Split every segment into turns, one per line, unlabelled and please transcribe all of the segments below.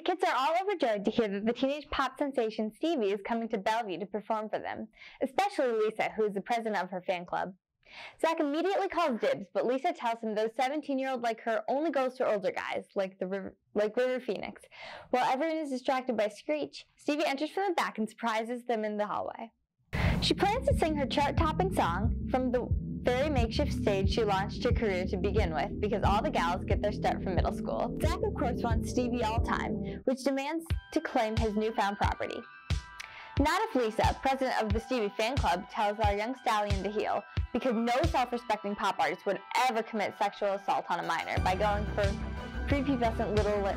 kids are all overjoyed to hear that the teenage pop sensation Stevie is coming to Bellevue to perform for them, especially Lisa, who is the president of her fan club. Zack immediately calls dibs, but Lisa tells him those 17-year-old like her only goes to older guys, like River Phoenix. While everyone is distracted by Screech, Stevie enters from the back and surprises them in the hallway. She plans to sing her chart-topping song from the very makeshift stage she launched her career to begin with, because all the gals get their start from middle school. Zack, of course, wants Stevie all time, which demands to claim his newfound property. Not if Lisa, president of the Stevie fan club, tells our young stallion to heel, because no self-respecting pop artist would ever commit sexual assault on a minor by going for prepubescent little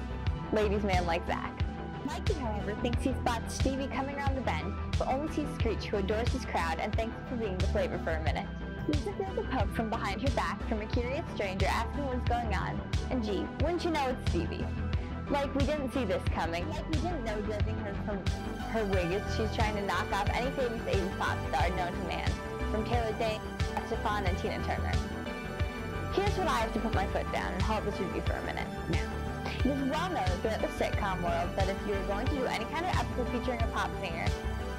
ladies' man like Zack. Mikey, however, thinks he spots Stevie coming around the bend, but only sees Screech, who adores his crowd and thanks him for being the flavor for a minute. Lisa feels a poke from behind her back from a curious stranger asking what's going on, and gee, wouldn't you know it's Stevie. Like we didn't see this coming, like we didn't know judging her from her wig as she's trying to knock off any famous 80s pop star known to man, from Taylor Dayne, Stefan, and Tina Turner. Here's what I have to put my foot down and hold this review for a minute. Now, it is well known throughout the sitcom world that if you're going to do any kind of episode featuring a pop singer,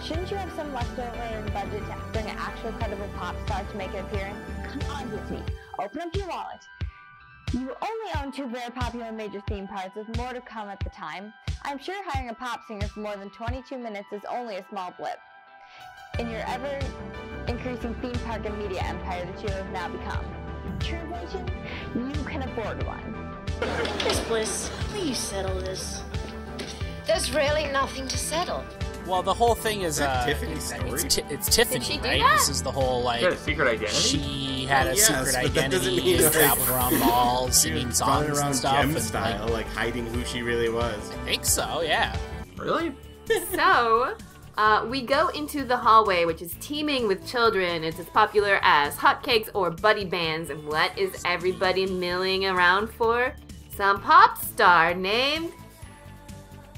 shouldn't you have some leftover in budget to bring an actual credible pop star to make an appearance? Come on, Disney, open up your wallet. You only own 2 very popular major theme parks with more to come at the time. I'm sure hiring a pop singer for more than 22 minutes is only a small blip in your ever-increasing theme park and media empire that you have now become. Translation, you can afford one.
Miss Bliss, will you settle this? There's really nothing to settle.
Well, the whole thing is
Tiffany's story?
It's Tiffany,
Did she do
right?
that?
This is the whole like.
She had a secret identity?
She had a secret
but that doesn't
identity
mean
and traveled around malls, singing songs
around
and stuff.
Gem
and,
style, like hiding who she really was.
I think so, yeah.
Really?
So, we go into the hallway, which is teeming with children. It's as popular as hotcakes or buddy bands. And what is everybody milling around for? Some pop star named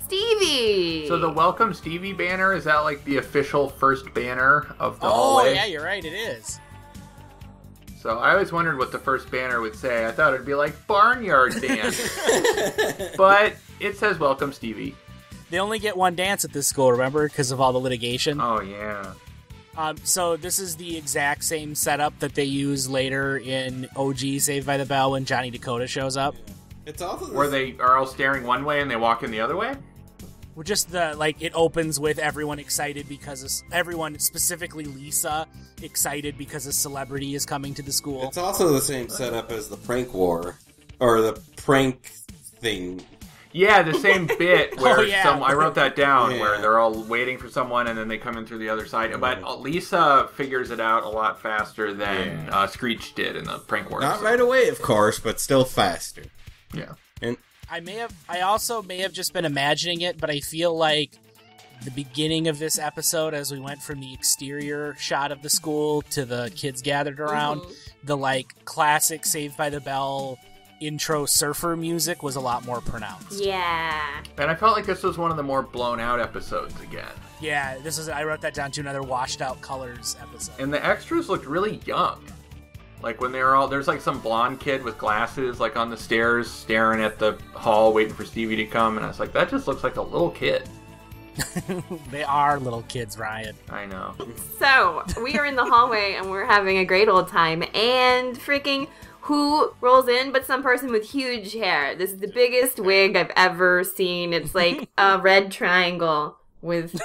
Stevie.
So the Welcome Stevie banner, is that like the official first banner of the
Oh,
hallway?
yeah, you're right, it is.
So I always wondered what the first banner would say. I thought it'd be like Barnyard Dance. But it says Welcome Stevie.
They only get one dance at this school, remember? Because of all the litigation.
Oh, yeah.
So this is the exact same setup that they use later in OG Saved by the Bell when Johnny Dakota shows up.
It's also
Where they are all staring one way and they walk in the other way?
Well, just it opens with everyone excited because everyone, specifically Lisa, excited because a celebrity is coming to the school.
It's also the same setup as the prank war, or the prank thing.
Yeah, the same bit where I wrote that down,
Yeah.
where they're all waiting for someone and then they come in through the other side. But Lisa figures it out a lot faster than Screech did in the prank war.
Not right away, of course, but still faster.
Yeah.
And
I also may have just been imagining it, but I feel like the beginning of this episode, as we went from the exterior shot of the school to the kids gathered around, the classic Saved by the Bell intro surfer music was a lot more pronounced.
Yeah.
And I felt like this was one of the more blown out episodes again.
Yeah, I wrote that down to another washed out colors episode.
And the extras looked really young. Like when they were all, there's like some blonde kid with glasses like on the stairs staring at the hall waiting for Stevie to come. And I was like, that just looks like a little kid.
They are little kids, Ryan.
I know.
So, we are in the hallway and we're having a great old time. And freaking who rolls in but some person with huge hair. This is the biggest wig I've ever seen. It's like a red triangle with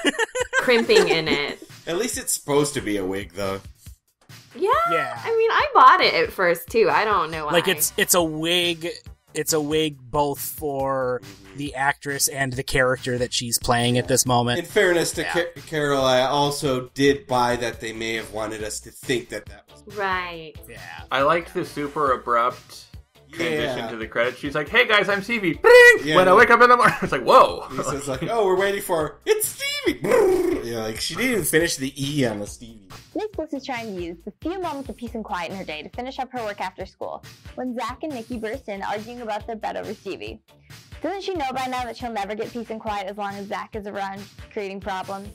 crimping in it.
at least it's supposed to be a wig, though.
Yeah. I mean, I bought it at first too. I don't know why.
Like it's a wig. It's a wig both for the actress and the character that she's playing at this moment.
In fairness to Carol, I also did buy that they may have wanted us to think that was
right.
Yeah.
I liked the super abrupt transition to the credits. She's like, "Hey guys, I'm Stevie." Bing!
Yeah,
when I wake up in the morning, it's like, "Whoa!"
Lisa's like, "Oh, we're waiting for it's Stevie." Yeah, like she didn't even finish the E on the Stevie.
Miss Bliss is trying to use the few moments of peace and quiet in her day to finish up her work after school, when Zack and Nikki burst in arguing about their bet over Stevie. Doesn't she know by now that she'll never get peace and quiet as long as Zack is around, creating problems?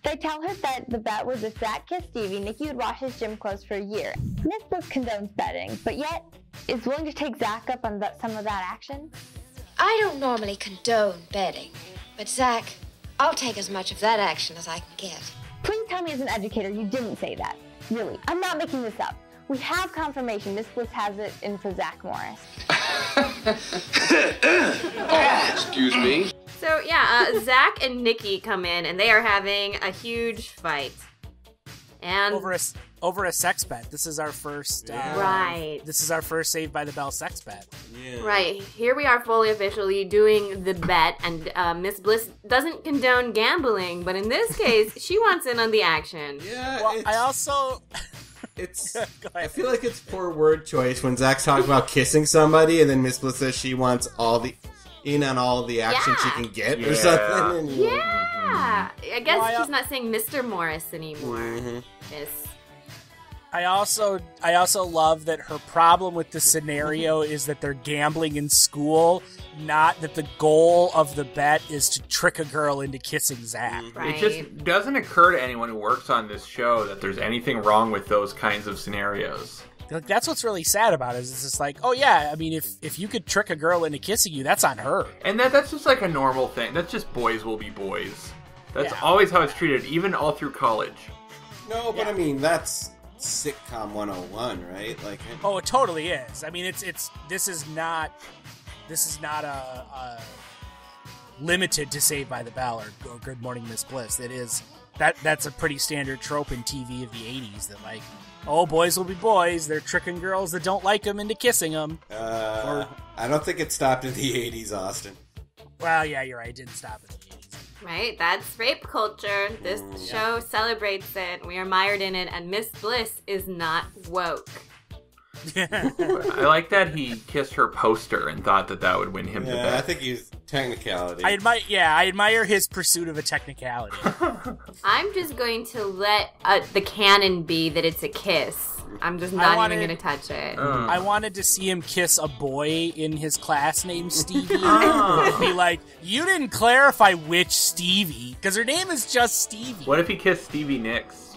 They tell her that the bet was if Zack kissed Stevie, Nikki would wash his gym clothes for a year. Miss Bliss condones betting, but yet is willing to take Zack up on some of that action.
I don't normally condone betting, but Zack, I'll take as much of that action as I can get.
Please tell me as an educator you didn't say that. Really, I'm not making this up. We have confirmation Miss Bliss has it in for Zack Morris.
Excuse me.
So yeah, Zack and Nikki come in and they are having a huge fight. And
over a sex bet. This is our first
right.
This is our first Saved by the Bell sex bet.
Yeah.
Right. Here we are fully officially doing the bet, and Miss Bliss doesn't condone gambling, but in this case, she wants in on the action.
Yeah,
Well, I also
It's.
Go
I
ahead.
feel like it's poor word choice when Zach's talking about kissing somebody, and then Miss Bliss says she wants all the action she can get or
Yeah.
something. And
Yeah. I guess
Well,
she's not saying Mr. Morris anymore. Miss.
I also love that her problem with the scenario is that they're gambling in school, not that the goal of the bet is to trick a girl into kissing Zack.
Right.
It just doesn't occur to anyone who works on this show that there's anything wrong with those kinds of scenarios.
Like, that's what's really sad about it. Is it's just like, oh yeah, I mean, if you could trick a girl into kissing you, that's on her.
And that's just like a normal thing. That's just boys will be boys. That's
Yeah.
always how it's treated, even all through college.
No, but I mean that's sitcom 101, right? Like,
Oh, it totally is. I mean, this is not a limited to Saved by the Bell or Good Morning Miss Bliss. It is that's a pretty standard trope in TV of the 80s that like, oh, boys will be boys. They're tricking girls that don't like them into kissing them.
I don't think it stopped in the 80s, Austin.
Well, yeah, you're right. It didn't stop in the 80s.
Right? That's rape culture. This show celebrates it. We are mired in it, and Miss Bliss is not woke.
I like that he kissed her poster and thought that would win him the
Yeah,
bet.
I think he's technicality.
I admire his pursuit of a technicality.
I'm just going to let the canon be that it's a kiss. I'm just not even going to touch it.
I wanted to see him kiss a boy in his class named Stevie. And be like, you didn't clarify which Stevie, because her name is just Stevie.
What if he kissed Stevie Nicks?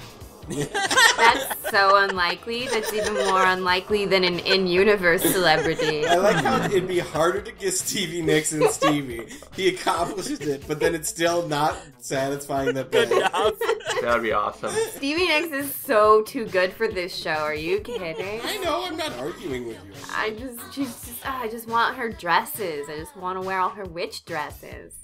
That's so unlikely. That's even more unlikely than an in-universe celebrity.
I like how it'd be harder to kiss Stevie Nicks than Stevie. He accomplishes it, but then it's still not satisfying the bet.
That would be awesome.
Stevie Nicks is so too good for this show. Are you kidding?
I know, I'm not arguing with you.
I just want her dresses. I just want to wear all her witch dresses.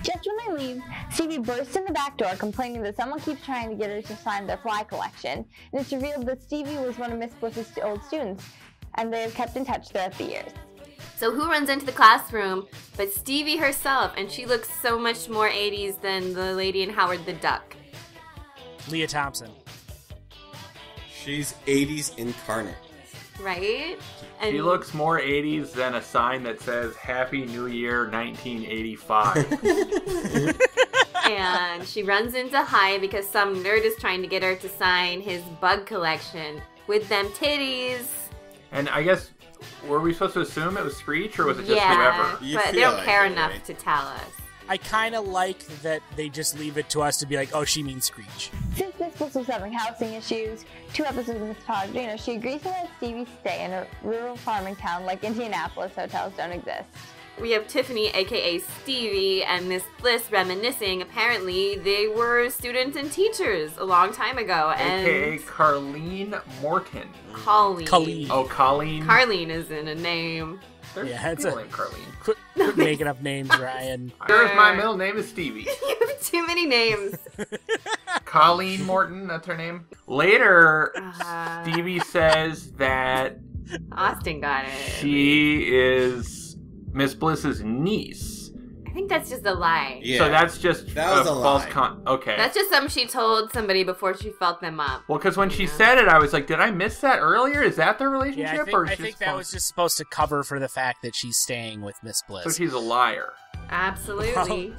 Just when they leave, Stevie bursts in the back door complaining that someone keeps trying to get her to sign their fly collection, and it's revealed that Stevie was one of Miss Bliss's old students, and they have kept in touch throughout the years.
So who runs into the classroom but Stevie herself, and she looks so much more 80s than the lady in Howard the Duck.
Leah Thompson.
She's 80s incarnate.
Right? And
She looks more 80s than a sign that says Happy New Year 1985.
and she runs into High because some nerd is trying to get her to sign his bug collection with them titties.
And I guess, were we supposed to assume it was Screech, or was it just
Yeah,
whoever?
You
but they
feel
don't
like
care
it,
enough
right?
to tell us.
I kind of like that they just leave it to us to be like, oh, she means Screech.
Since Miss Bliss was having housing issues, 2 episodes of Miss Palladino, she agrees to let Stevie stay in a rural farming town like Indianapolis. Hotels don't exist.
We have Tiffany, aka Stevie, and Miss Bliss reminiscing. Apparently, they were students and teachers a long time ago. And
AKA Carlene Morton.
Colleen.
Oh, Colleen.
Carlene isn't a name.
There's
Yeah, it's
people
a-
named Carlene.
Quit making up names, Ryan.
There's my middle name is Stevie.
You have too many names.
Colleen Morton, that's her name. Later,
Uh,
Stevie says that
Austin got it.
she is Miss Bliss's niece.
I think that's just a lie.
Yeah.
So that's just
That was a
false
lie.
Okay.
That's just something she told somebody before she felt them up.
Well, because when she said it, I was like, did I miss that earlier? Is that their relationship?
Yeah,
or
I
is
think
just
that was just supposed to cover for the fact that she's staying with Miss Bliss.
So she's a liar.
Absolutely.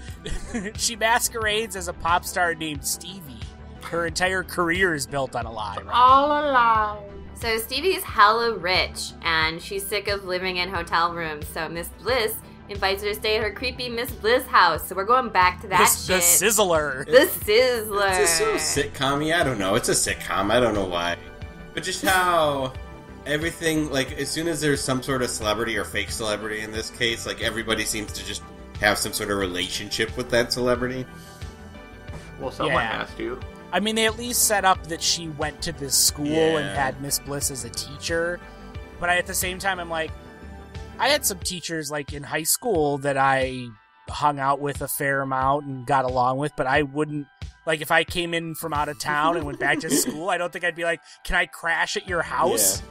She masquerades as a pop star named Stevie. Her entire career is built on a lie, right?
All a lie.
So Stevie's hella rich, and she's sick of living in hotel rooms. So Miss Bliss invites her to stay at her creepy Miss Bliss house. So we're going back to that
The
shit.
Sizzler.
The Sizzler.
It's just so sitcom-y. I don't know. It's a sitcom. I don't know why. But just how everything, like, as soon as there's some sort of celebrity or fake celebrity in this case, like, everybody seems to just have some sort of relationship with that celebrity.
Well, someone has to.
I mean, they at least set up that she went to this school and had Miss Bliss as a teacher. But at the same time, I'm like, I had some teachers, like, in high school that I hung out with a fair amount and got along with, but I wouldn't, like, if I came in from out of town and went back to school, I don't think I'd be like, can I crash at your house?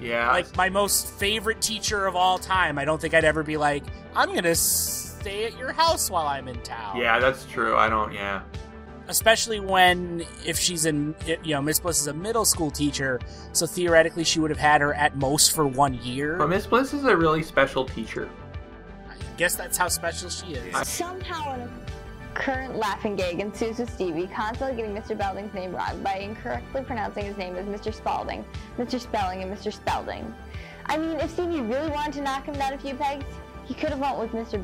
Yeah.
Like, my most favorite teacher of all time, I don't think I'd ever be like, I'm gonna stay at your house while I'm in town.
Yeah, that's true.
Especially if she's Miss Bliss is a middle school teacher, so theoretically she would have had her at most for 1 year.
But Miss Bliss is a really special teacher.
I guess that's how special she is.
Somehow a current laughing gag ensues with Stevie constantly getting Mr. Belding's name wrong by incorrectly pronouncing his name as Mr. Spalding, Mr. Spelling, and Mr. Spelding. I mean, if Stevie really wanted to knock him down a few pegs, he could have went with Mr.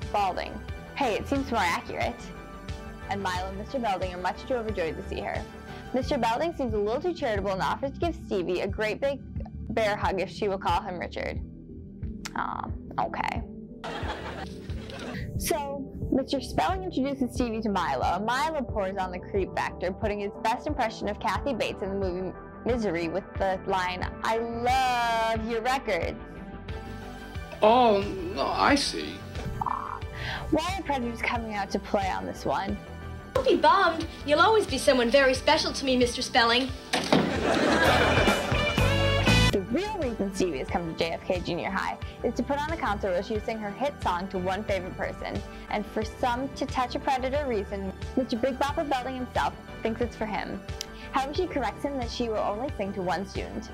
Spalding. Hey, it seems more accurate. And Milo and Mr. Belding are much too overjoyed to see her. Mr. Belding seems a little too charitable and offers to give Stevie a great big bear hug if she will call him Richard. Aw, okay. So, Mr. Spelling introduces Stevie to Milo, and Milo pours on the creep factor, putting his best impression of Kathy Bates in the movie Misery with the line, "I love your records."
Oh, no, I see.
Why are predators coming out to play on this one?
Don't be bummed. You'll always be someone very special to me, Mr. Spelling.
The real reason Stevie has come to JFK Junior High is to put on a concert where she sing her hit song to one favorite person. And for some to touch a predator reason, Mr. Big Bopper Belding himself thinks it's for him. However, she corrects him that she will only sing to one student.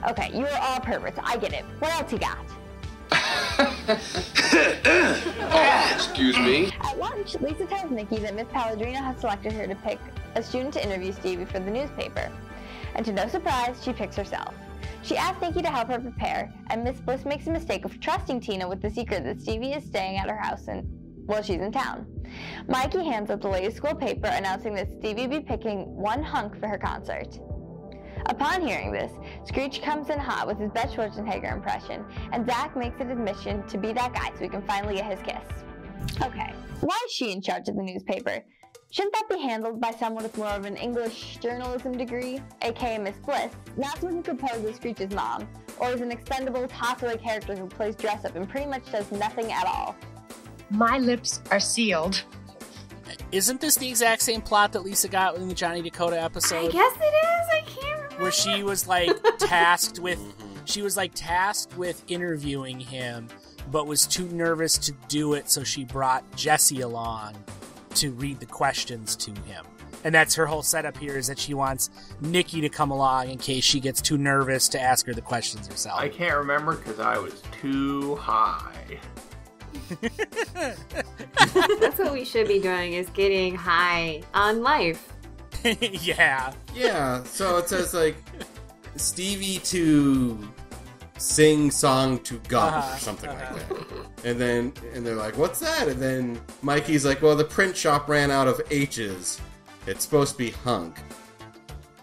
Okay, you are all perverts. I get it. What else you got?
Excuse me.
At lunch, Lisa tells Nikki that Miss Palladrino has selected her to pick a student to interview Stevie for the newspaper. And to no surprise, she picks herself. She asks Nikki to help her prepare, and Miss Bliss makes a mistake of trusting Tina with the secret that Stevie is staying at her house while she's in town. Mikey hands up the latest school paper announcing that Stevie will be picking one hunk for her concert. Upon hearing this, Screech comes in hot with his best Schwarzenegger impression, and Zack makes it his mission to be that guy so he can finally get his kiss. Okay, why is she in charge of the newspaper? Shouldn't that be handled by someone with more of an English journalism degree, aka Miss Bliss, not someone who could pose as Screech's mom, or as an expendable, toss-away character who plays dress-up and pretty much does nothing at all?
My lips are sealed.
Isn't this the exact same plot that Lisa got in the Johnny Dakota episode?
I guess it is. I can't remember.
Where she was like tasked with interviewing him, but was too nervous to do it, so she brought Jesse along to read the questions to him. And that's her whole setup here, is that she wants Nikki to come along in case she gets too nervous to ask her the questions herself.
I can't remember because I was too high.
That's what we should be doing, is getting high on life.
Yeah.
Yeah, so it says, like, Stevie to sing song to God or something like that. And they're like, what's that? And then Mikey's like, well, the print shop ran out of H's. It's supposed to be hunk.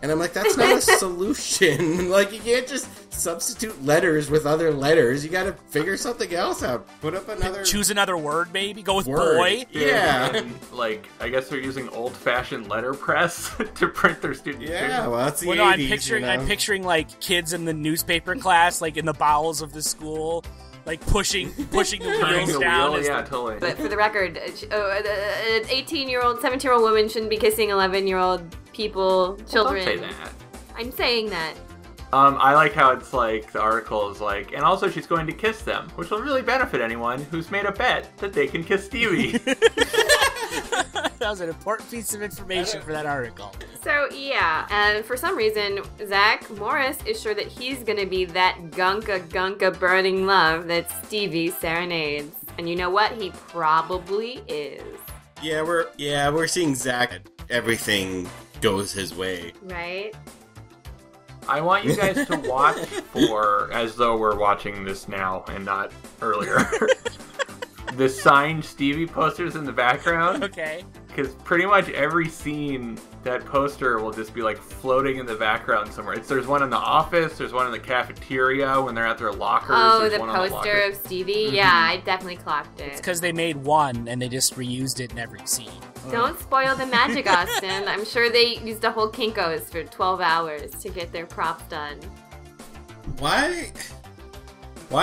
And I'm like, that's not a solution. Like, you can't just substitute letters with other letters. You gotta figure something else out. Put up another...
Choose another word, maybe? Go with
word.
Boy?
Yeah.
And, like, I guess they're using old-fashioned letterpress to print their student
Yeah,
material.
well, that's the 80s,
I'm picturing, like, kids in the nutpaper class, like, in the bowels of the school, like, pushing the wheels down.
Yeah, totally.
But for the record, an 18-year-old, 17-year-old woman shouldn't be kissing 11-year-old children.
Don't say that.
I'm saying that.
I like how it's like, the article is like, and also she's going to kiss them, which will really benefit anyone who's made a bet that they can kiss Stevie.
That was an important piece of information for that article.
So, yeah, and for some reason, Zach Morris is sure that he's gonna be that gunka burning love that Stevie serenades. And you know what? He probably is.
Yeah, we're seeing Zack. Everything goes his way.
Right?
I want you guys to watch for, as though we're watching this now and not earlier, the signed Stevie posters in the background.
Okay.
Because pretty much every scene, that poster will just be like floating in the background somewhere. There's one in the office, there's one in the cafeteria when they're at their lockers.
Oh,
there's
the
one
poster of Stevie?
Mm-hmm.
Yeah, I definitely clocked it.
It's because they made one and they just reused it in every scene.
Don't spoil the magic, Austin. I'm sure they used a whole Kinko's for 12 hours to get their props done.
Why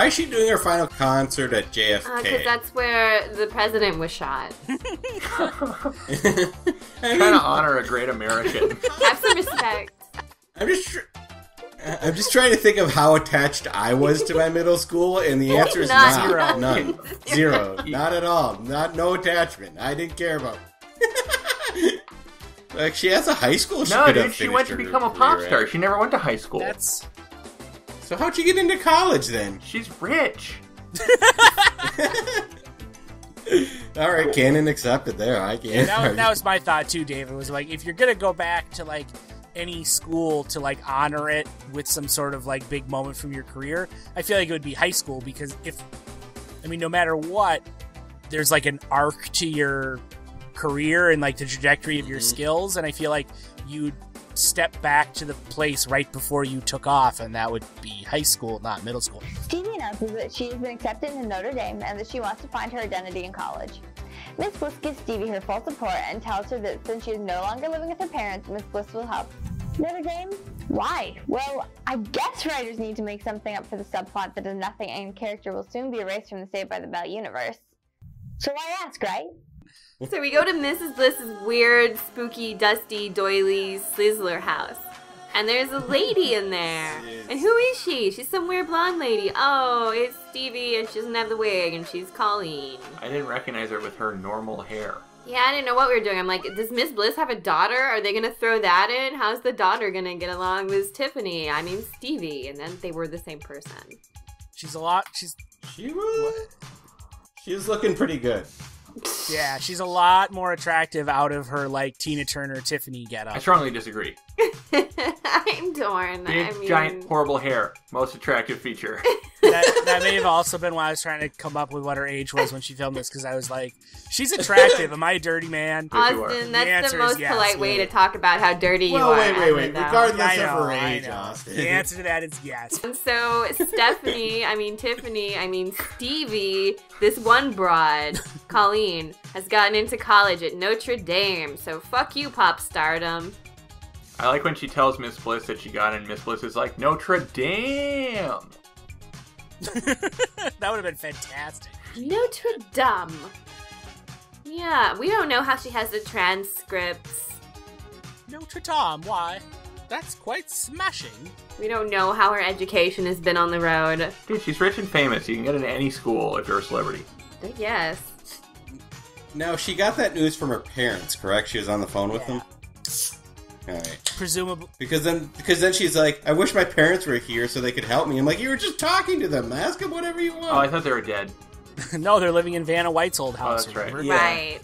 is she doing her final concert at JFK?
Because that's where the president was shot.
Trying to honor a great American.
Have some respect.
I'm just trying to think of how attached I was to my middle school, and the answer is
None.
none. Zero. Not at all. No attachment. I didn't care about. Like, she has a high school.
She went to become a pop star. She never went to high school.
So how'd she get into college then?
She's rich.
All right, canon accepted there. I can't.
That was my thought too, David. Was like, if you're gonna go back to like any school to like honor it with some sort of like big moment from your career, I feel like it would be high school, because no matter what, there's like an arc to your career and like the trajectory of your skills, and I feel like you'd step back to the place right before you took off, and that would be high school, not middle school.
Stevie announces that she has been accepted into Notre Dame and that she wants to find her identity in college. Miss Bliss gives Stevie her full support and tells her that since she is no longer living with her parents, Miss Bliss will help. Notre Dame? Why? Well, I guess writers need to make something up for the subplot that does nothing and character will soon be erased from the Saved by the Bell universe. So why ask, right?
So we go to Mrs. Bliss's weird, spooky, dusty, doily Sizzler house. And there's a lady in there. And who is she? She's some weird blonde lady. Oh, it's Stevie, and she doesn't have the wig, and she's Colleen.
I didn't recognize her with her normal hair.
Yeah, I didn't know what we were doing. I'm like, does Miss Bliss have a daughter? Are they going to throw that in? How's the daughter going to get along with Tiffany? I mean, Stevie. And then they were the same person.
She was looking pretty good.
Yeah, she's a lot more attractive out of her like Tina Turner, Tiffany getup.
I strongly disagree.
I'm torn.
Big, giant, horrible hair. Most attractive feature.
That may have also been why I was trying to come up with what her age was when she filmed this, because I was like, she's attractive. Am I a dirty man?
Austin, that's the most polite way to talk about how dirty you are.
Wait. Regardless of her age, Austin.
The answer to that is yes.
And so Tiffany, Stevie, this one broad, Colleen, has gotten into college at Notre Dame. So fuck you, pop stardom.
I like when she tells Miss Bliss that she got in. Miss Bliss is like, Notre Dame.
That would have been fantastic.
Notre Dame. Yeah, we don't know how she has the transcripts.
Notre Dame, why? That's quite smashing.
We don't know how her education has been on the road.
Dude, she's rich and famous. You can get into any school if you're a celebrity.
I guess.
Now, she got that news from her parents, correct? She was on the phone with them? All right.
Presumably.
Because then she's like, I wish my parents were here so they could help me. I'm like, you were just talking to them. Ask them whatever you want.
Oh, I thought they were dead.
No, they're living in Vanna White's old house.
Oh, that's right.
Yeah.
Right.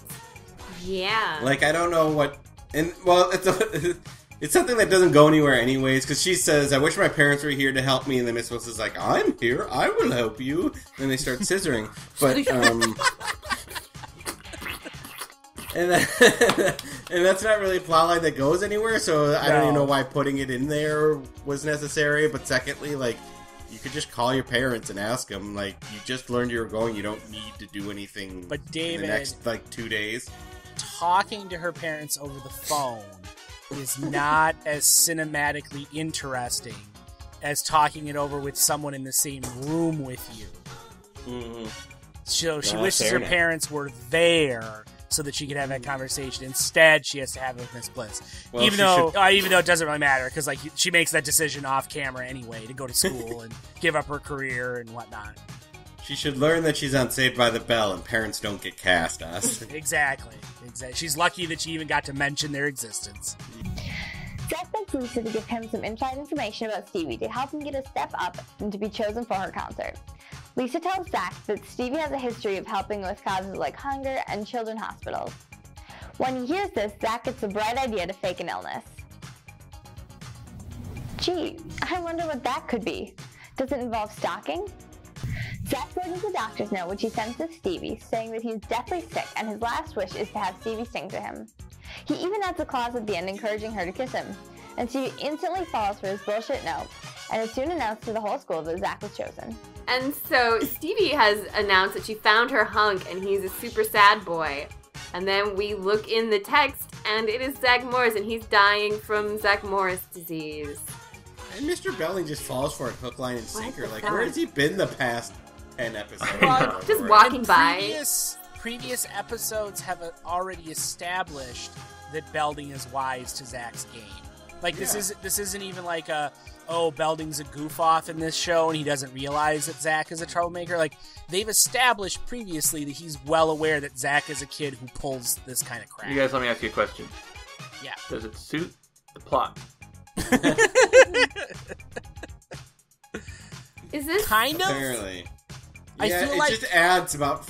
Yeah.
Like, I don't know what... And, well, it's something that doesn't go anywhere anyways, because she says, I wish my parents were here to help me, and then Miss Wilson is like, I'm here, I will help you. Then they start scissoring. But, and that's not really a plotline that goes anywhere, so I don't even know why putting it in there was necessary. But secondly, like, you could just call your parents and ask them, like, you just learned you were going, you don't need to do anything
but David,
in the next, 2 days.
Talking to her parents over the phone is not as cinematically interesting as talking it over with someone in the same room with you.
Mm-hmm.
So she wishes her parents were there so that she could have that conversation. Instead, she has to have it with Miss Bliss. Well, even though it doesn't really matter, because like she makes that decision off camera anyway to go to school and give up her career and whatnot.
She should learn that she's on Saved by the Bell and parents don't get cast, us.
Exactly. She's lucky that she even got to mention their existence.
Zack begs Lisa to give him some inside information about Stevie to help him get a step up and to be chosen for her concert. Lisa tells Zack that Stevie has a history of helping with causes like hunger and children's hospitals. When he hears this, Zack gets the bright idea to fake an illness. Gee, I wonder what that could be. Does it involve stalking? Zack writes a doctor's note, which he sends to Stevie, saying that he's deathly sick and his last wish is to have Stevie sing to him. He even adds a clause at the end encouraging her to kiss him, and Stevie instantly falls for his bullshit note, and is soon announced to the whole school that Zack was chosen.
And so Stevie has announced that she found her hunk and he's a super sad boy. And then we look in the text and it is Zack Morris and he's dying from Zack Morris disease.
And Mr. Belding just falls for it hook, line, and sinker.
the
Like,
fuck?
where has he been the past 10 episodes?
Well,
Just walking
And
by.
Previous episodes have already established that Belding is wise to Zack's game. Like, this isn't even like Belding's a goof off in this show and he doesn't realize that Zack is a troublemaker. Like, they've established previously that he's well aware that Zack is a kid who pulls this kind of crap.
You guys, let me ask you a question.
Yeah.
Does it suit the plot?
Is this
kind of?
Apparently.
I
Yeah,
feel
it
like
just adds about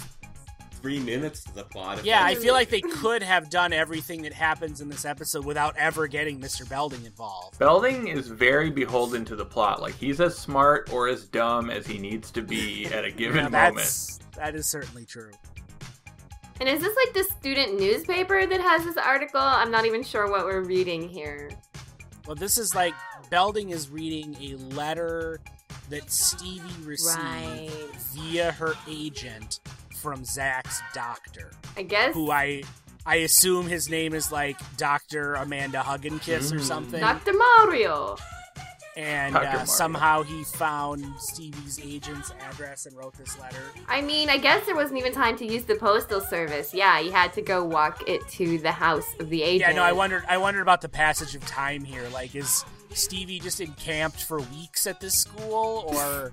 3 minutes to the plot.
Yeah, I feel like they could have done everything that happens in this episode without ever getting Mr. Belding involved.
Belding is very beholden to the plot. Like, he's as smart or as dumb as he needs to be at a given moment.
That is certainly true.
And is this like the student newspaper that has this article? I'm not even sure what we're reading here.
Well, this is like Belding is reading a letter that Stevie received via her agent from Zack's doctor.
I guess.
Who I assume his name is like Dr. Amanda Hugginkiss or something.
Dr. Mario.
And somehow he found Stevie's agent's address and wrote this letter.
I mean, I guess there wasn't even time to use the postal service. Yeah, you had to go walk it to the house of the agent.
Yeah, no, I wondered about the passage of time here. Like, is Stevie just encamped for weeks at this school, or...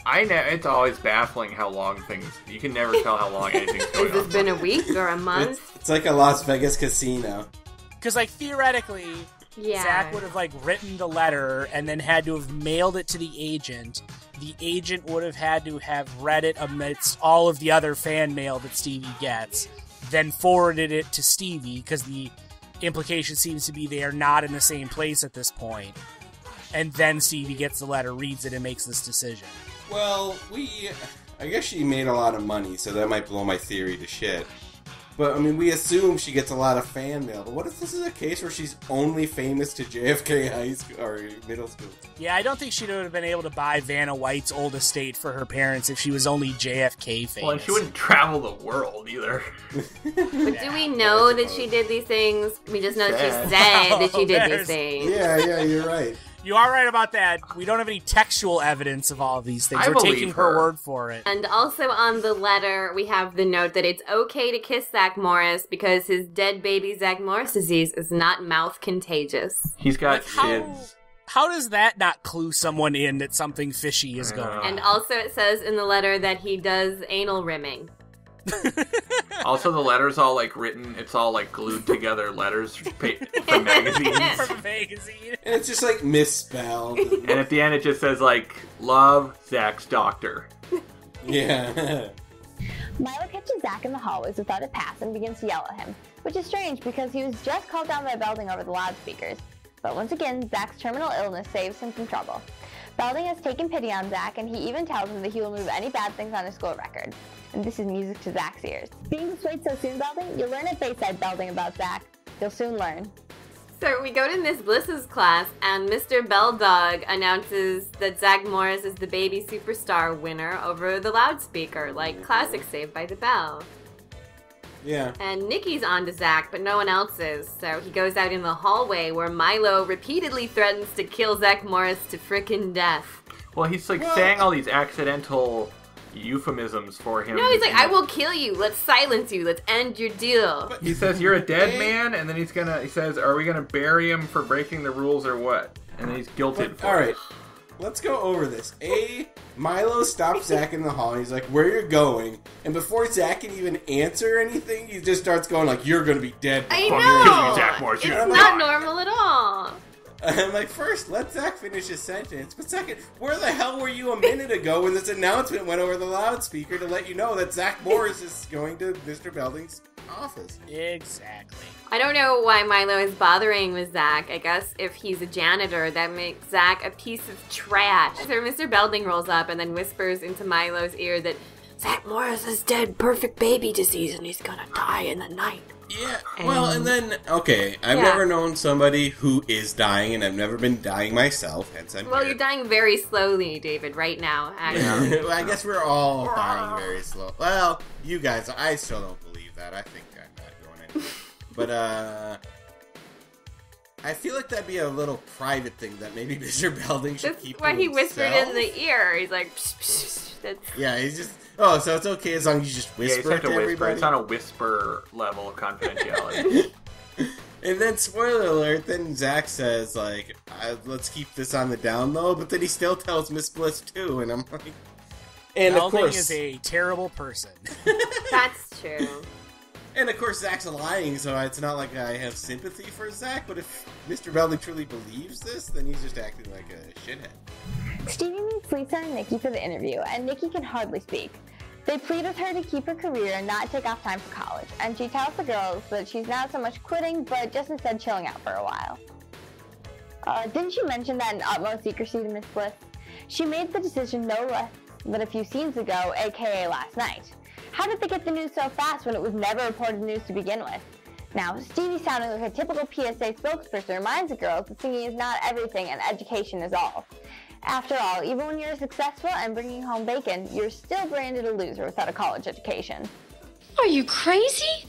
It's always baffling how long things... You can never tell how long anything's going on.
Has this been a week or a month?
It's like a Las Vegas casino.
Because, like, theoretically...
Yeah.
Zack would have, like, written the letter and then had to have mailed it to the agent. The agent would have had to have read it amidst all of the other fan mail that Stevie gets, then forwarded it to Stevie, because the implication seems to be they are not in the same place at this point. And then Stevie gets the letter, reads it, and makes this decision.
Well, I guess she made a lot of money, so that might blow my theory to shit. But, I mean, we assume she gets a lot of fan mail. But what if this is a case where she's only famous to JFK High School or middle school?
Yeah, I don't think she would have been able to buy Vanna White's old estate for her parents if she was only JFK famous.
Well, and she wouldn't travel the world either.
But do we know that she did these things? We just know that she said that she did these things.
Yeah, you're right.
You are right about that. We don't have any textual evidence of all of these things. We're taking her word for it.
And also on the letter, we have the note that it's okay to kiss Zack Morris because his dead baby Zack Morris disease is not mouth contagious.
He's got kids.
How does that not clue someone in that something fishy is going on?
And also it says in the letter that he does anal rimming.
Also, the letter's all like written, it's all like glued together letters from magazines.
From a magazine.
And it's just like misspelled.
And at the end it just says like, love, Zack's doctor.
Yeah.
Milo catches Zack in the hallways without a pass and begins to yell at him, which is strange because he was just called down by Belding over the loudspeakers. But once again, Zack's terminal illness saves him from trouble. Belding has taken pity on Zack, and he even tells him that he will move any bad things on his school record. And this is music to Zack's ears. Being dissuaded so soon, Belding? You'll learn at Bayside, Belding, about Zack. You'll soon learn.
So we go to Miss Bliss's class, and Mr. Belldog announces that Zack Morris is the baby superstar winner over the loudspeaker, like classic Saved by the Bell.
Yeah.
And Nikki's on to Zack, but no one else is, so he goes out in the hallway where Milo repeatedly threatens to kill Zack Morris to frickin' death.
Well, he's like saying all these accidental euphemisms for him.
No, he's like, I will kill you, let's silence you, let's end your deal.
He says, you're a dead man, and then he says, are we gonna bury him for breaking the rules or what? And then he's guilted for it.
Alright, let's go over this. Milo stops Zack in the hall, and he's like, where you're going? And before Zack can even answer anything, he just starts going like, you're gonna be dead.
I
Kill
know!
you, Zack Morris,
It's
you're
not normal at all.
I'm like, first, let Zack finish his sentence. But second, where the hell were you a minute ago when this announcement went over the loudspeaker to let you know that Zack Morris is going to Mr. Belding's office.
Exactly.
I don't know why Milo is bothering with Zack. I guess if he's a janitor, that makes Zack a piece of trash. So Mr. Belding rolls up and then whispers into Milo's ear that Zack Morris is dead, perfect baby disease, and he's gonna die in the night.
Yeah, well, and then, okay, I've never known somebody who is dying, and I've never been dying myself, hence I'm here.
You're dying very slowly, David, right now, actually.
Well, I guess we're all dying very slow. Well, you guys, I still don't believe that. I think I'm not going anywhere. But, I feel like that'd be a little private thing that maybe Mr. Belding should keep to himself.
That's why he whispered in the ear. He's like, psh, psh, psh.
Yeah, he's just... Oh, so it's okay as long as you just whisper
you have
to
whisper.
everybody?
It's on a whisper level of confidentiality.
And then, spoiler alert, then Zack says, like, let's keep this on the down low, but then he still tells Miss Bliss, too, and I'm like... And
Belding
of course...
is a terrible person.
That's true.
And of course, Zack's lying, so it's not like I have sympathy for Zack, but if Mr. Belding truly believes this, then he's just acting like a shithead.
Stevie meets Lisa and Nikki for the interview, and Nikki can hardly speak. They plead with her to keep her career and not take off time for college, and she tells the girls that she's not so much quitting, but just instead chilling out for a while. Didn't she mention that in utmost secrecy to Miss Bliss? She made the decision no less than a few scenes ago, aka last night. How did they get the news so fast when it was never reported news to begin with? Now, Stevie sounding like a typical PSA spokesperson reminds the girls that singing is not everything and education is all. After all, even when you're successful and bringing home bacon, you're still branded a loser without a college education.
Are you crazy?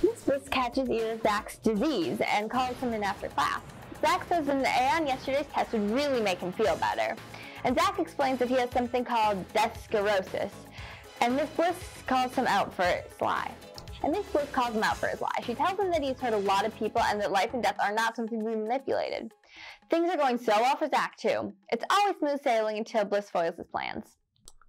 Miss Bliss catches ear of Zack's disease and calls him in after class. Zack says an A on yesterday's test would really make him feel better. And Zack explains that he has something called descarosis. And Miss Bliss calls him out for his lie. She tells him that he's hurt a lot of people and that life and death are not something to be manipulated. Things are going so well for Zack, too. It's always smooth sailing until Bliss foils his plans.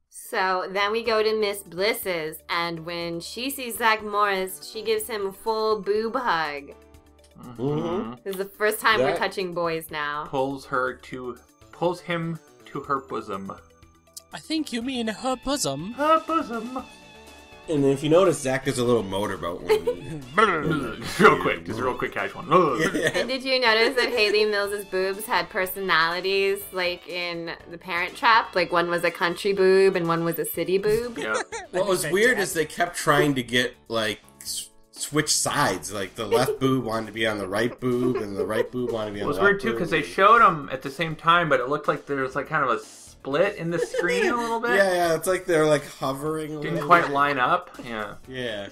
So then we go to Miss Bliss's, and when she sees Zack Morris, she gives him a full boob hug.
Mm-hmm.
This is the first time we're touching boys now.
Pulls him to her bosom.
I think you mean her bosom.
Her bosom.
And if you notice, Zack does a little motorboat when
Just a real quick casual one.
And did you notice that Haley Mills' boobs had personalities, like in The Parent Trap? Like one was a country boob and one was a city boob?
Yeah.
What was weird is they kept trying to get, like, switch sides. Like, the left boob wanted to be on the right boob, and the right boob wanted to be on the left boob.
It was weird, too, because they showed them at the same time, but it looked like there was, like, kind of a split in the screen a little bit.
Yeah, it's like they're, like, hovering.
Didn't quite line up.
Yeah.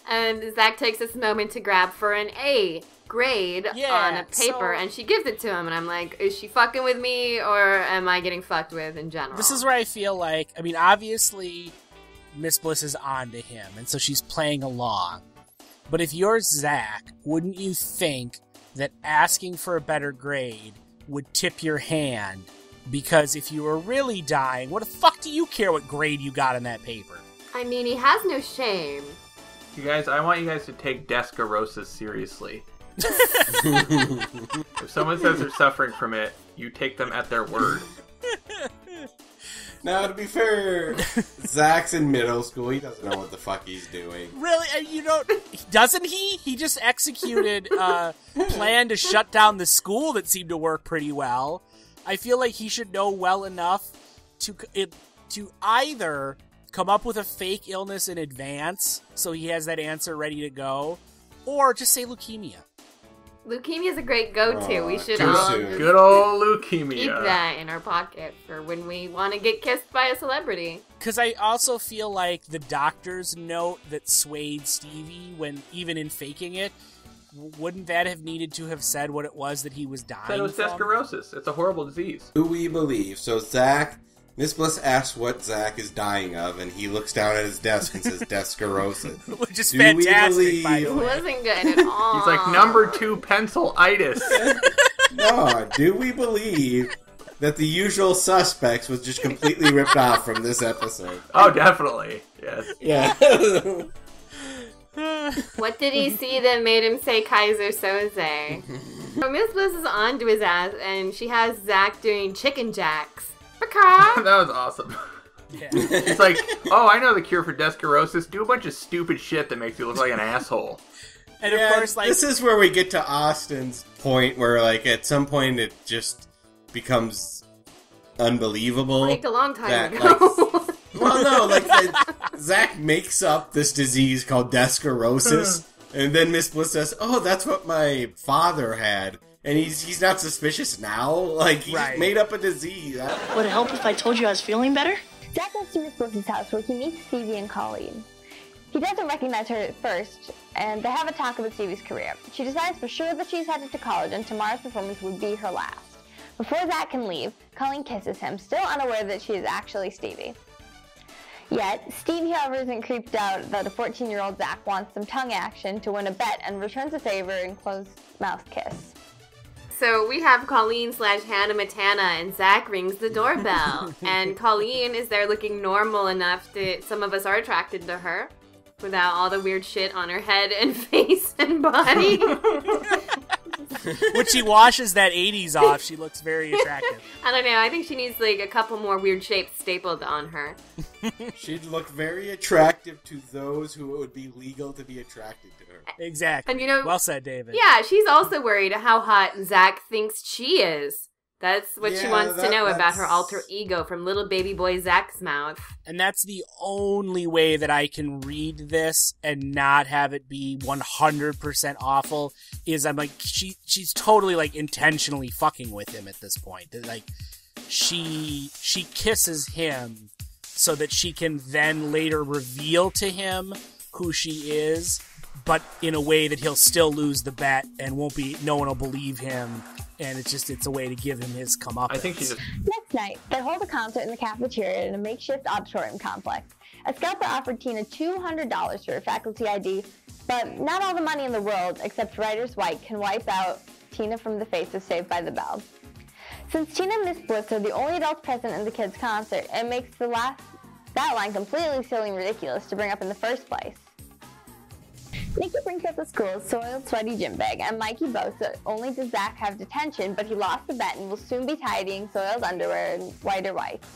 And Zack takes this moment to grab for an A grade on a paper, and she gives it to him, and I'm like, is she fucking with me, or am I getting fucked with in general?
This is where I feel like, I mean, obviously, Miss Bliss is on to him, and so she's playing along. But if you're Zack, wouldn't you think that asking for a better grade would tip your hand? Because if you were really dying, what the fuck do you care what grade you got in that paper?
I mean, he has no shame.
You guys, I want you guys to take descarosis seriously. If someone says they're suffering from it, you take them at their word.
Now, to be fair, Zack's in middle school. He doesn't know what the fuck he's doing.
Really? You don't... Doesn't he? He just executed a plan to shut down the school that seemed to work pretty well. I feel like he should know well enough to either come up with a fake illness in advance so he has that answer ready to go, or just say leukemia.
Leukemia is a great go-to. We should all
good old leukemia.
Keep that in our pocket for when we want to get kissed by a celebrity.
Because I also feel like the doctor's note that swayed Stevie, when even in faking it, wouldn't that have needed to have said what it was that he was dying from?
Said it was descarosis. It's a horrible disease.
Who we believe. So Zack, Miss Bliss asks what Zack is dying of, and he looks down at his desk and says descarosis.
Which is fantastic, by the
It
way.
wasn't good at all.
He's like, number 2 pencil-itis.
No, do we believe that The Usual Suspects was just completely ripped off from this episode?
Oh, definitely. Yes.
Yeah.
What did he see that made him say Kaiser Soze? So Miss Bliss is on to his ass, and she has Zack doing chicken jacks.
That was awesome.
Yeah.
It's like, oh, I know the cure for descarosis. Do a bunch of stupid shit that makes you look like an asshole.
And of course, like,
this is where we get to Austin's point where, like, at some point it just becomes unbelievable.
Like a long time
that,
ago.
Like, well, no, like, Zack makes up this disease called descarosis, and then Miss Bliss says, oh, that's what my father had. And he's not suspicious now? Like, he just made up a disease.
Would it help if I told you I was feeling better?
Zack goes to Miss Bliss's house where he meets Stevie and Colleen. He doesn't recognize her at first, and they have a talk about Stevie's career. She decides for sure that she's headed to college and tomorrow's performance would be her last. Before Zack can leave, Colleen kisses him, still unaware that she is actually Stevie. Yet, Stevie, however, isn't creeped out that a 14-year-old Zack wants some tongue action to win a bet and returns the favor in closed-mouthed kiss.
So we have Colleen/Hannah Montana, and Zack rings the doorbell. And Colleen is there looking normal enough that some of us are attracted to her, without all the weird shit on her head and face and body.
when she washes that 80s off, she looks very attractive.
I don't know. I think she needs like a couple more weird shapes stapled on her.
She'd look very attractive to those who it would be legal to be attracted to her.
Exactly.
And you know,
well said, David.
Yeah, she's also worried how hot Zack thinks she is. That's what she wants to know about her alter ego from little baby boy Zack's mouth.
And that's the only way that I can read this and not have it be 100% awful, is I'm like, she's totally like intentionally fucking with him at this point. Like, she kisses him so that she can then later reveal to him who she is, but in a way that he'll still lose the bet and no one will believe him. And it's a way to give him his comeuppance.
I think she just...
Next night, they hold a concert in the cafeteria in a makeshift auditorium complex. A scalper offered Tina $200 for her faculty ID, but not all the money in the world, except Writer's White, can wipe out Tina from the face of Saved by the Bell. Since Tina and Miss Bliss are the only adults present in the kids' concert, it makes that line completely silly and ridiculous to bring up in the first place. Nikki brings up the school's soiled, sweaty gym bag, and Mikey boasts that only does Zack have detention, but he lost the bet and will soon be tidying soiled underwear and whiter whites.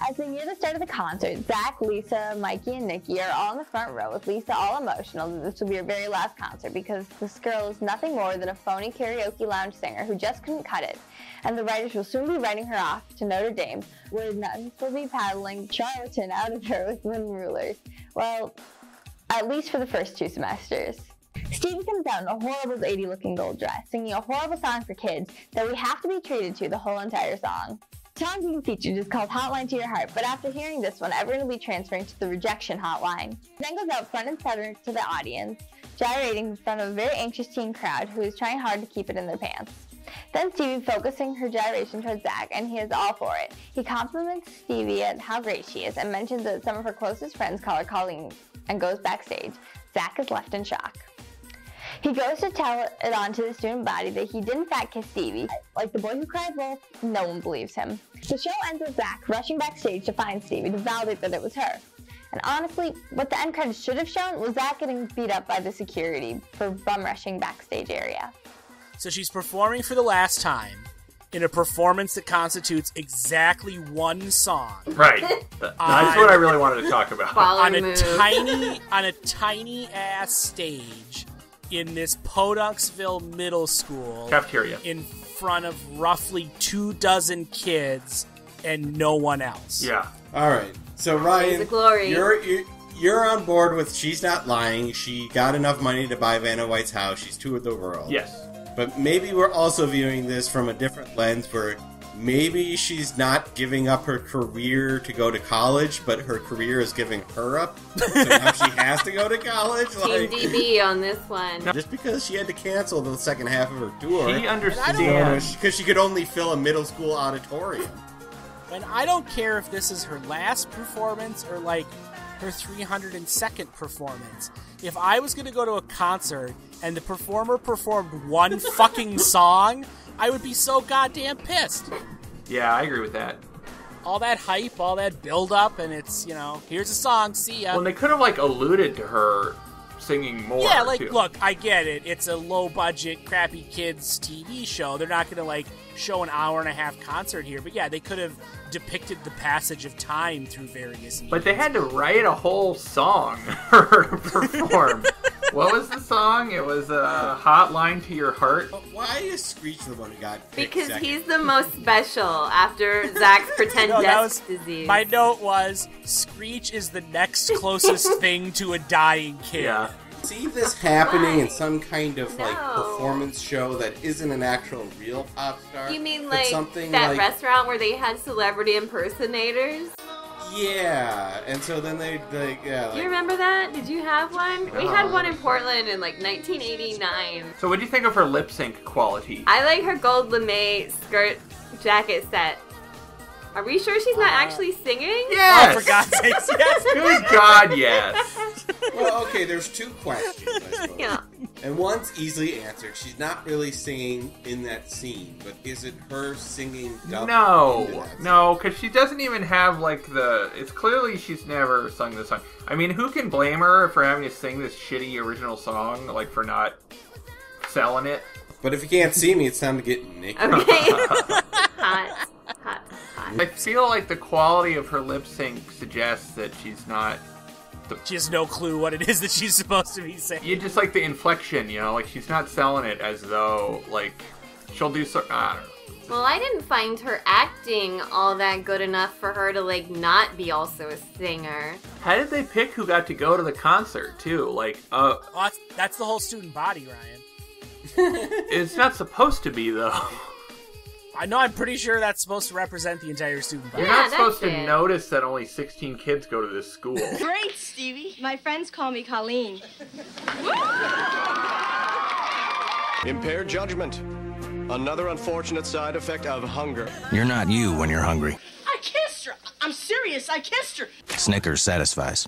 As they near the start of the concert, Zack, Lisa, Mikey, and Nikki are all in the front row, with Lisa all emotional that this will be her very last concert because this girl is nothing more than a phony karaoke lounge singer who just couldn't cut it, and the writers will soon be writing her off to Notre Dame, where nuns will be paddling Charlatan out of her with wooden rulers. Well, at least for the first 2 semesters. Stevie comes out in a horrible 80-looking gold dress, singing a horrible song for kids that we have to be treated to the whole entire song. The song being featured is called Hotline to Your Heart, but after hearing this one, everyone will be transferring to the rejection hotline. He then goes out front and center to the audience, gyrating in front of a very anxious teen crowd who is trying hard to keep it in their pants. Then Stevie focusing her gyration towards Zack, and he is all for it. He compliments Stevie on how great she is and mentions that some of her closest friends call her Colleen and goes backstage. Zack is left in shock. He goes to tell it on to the student body that he did in fact kiss Stevie. Like the boy who cried wolf, no one believes him. The show ends with Zack rushing backstage to find Stevie to validate that it was her. And honestly, what the end credits should have shown was Zack getting beat up by the security for bum rushing backstage area.
So she's performing for the last time in a performance that constitutes exactly one song.
Right. That's what I really wanted to talk about.
On a tiny ass stage in this Podunksville Middle School
cafeteria
in front of roughly 24 kids and no one else.
Yeah.
All right. So Ryan,
glory.
You're on board with she's not lying. She got enough money to buy Vanna White's house. She's toured the world.
Yes.
But maybe we're also viewing this from a different lens where maybe she's not giving up her career to go to college, but her career is giving her up. So now she has to go to college.
Team DB on this one.
Just because she had to cancel the second half of her tour.
She understands.
Because she could only fill a middle school auditorium.
And I don't care if this is her last performance or like her 302nd performance. If I was going to go to a concert and the performer performed one fucking song, I would be so goddamn pissed.
Yeah, I agree with that.
All that hype, all that build-up, and it's, here's a song, see ya.
Well, they could have, alluded to her singing more,
yeah,
too.
Look, I get it. It's a low-budget, crappy kids TV show. They're not going to, show an hour-and-a-half concert here. But yeah, they could have depicted the passage of time through various mediums.
But they had to write a whole song for her to perform. What was the song? It was a Hotline to Your Heart.
Why is Screech the one who got picked
Because
second?
he's the most special after Zack's pretend death disease.
My note was, Screech is the next closest thing to a dying kid.
Yeah.
See this happening in some kind of like performance show that isn't an actual real pop star.
You mean
but
like
something
that
like,
restaurant where they had celebrity impersonators?
Yeah, and so then they yeah.
Do you remember that? Did you have one? We had one in Portland in like 1989.
So what do you think of her lip sync quality?
I like her gold lame skirt jacket set. Are we sure she's not actually singing?
Yes!
Oh, for God's sakes, yes!
Good God, yes!
Well, okay, there's two questions, I suppose.
Yeah.
And one's easily answered. She's not really singing in that scene, but is it her singing dubbed into
No,
that
no, because she doesn't even have, like, it's clearly she's never sung this song. I mean, who can blame her for having to sing this shitty original song, like, for not selling it?
But if you can't see me, it's time to get naked.
Okay. Hot.
I feel like the quality of her lip sync suggests that she's not...
She has no clue what it is that she's supposed to be saying.
You just like the inflection, you know? Like, she's not selling it as though, like, she'll do so... I don't know.
Well, I didn't find her acting all that good enough for her to, like, not be also a singer.
How did they pick who got to go to the concert, too? Like,
Well, that's the whole student body, Ryan.
It's not supposed to be, though.
I know, I'm pretty sure that's supposed to represent the entire student body.
You're not supposed to notice that only 16 kids go to this school.
Great, Stevie. My friends call me Colleen.
Impaired judgment. Another unfortunate side effect of hunger.
You're not you when you're hungry.
I kissed her. I'm serious. I kissed her.
Snickers satisfies.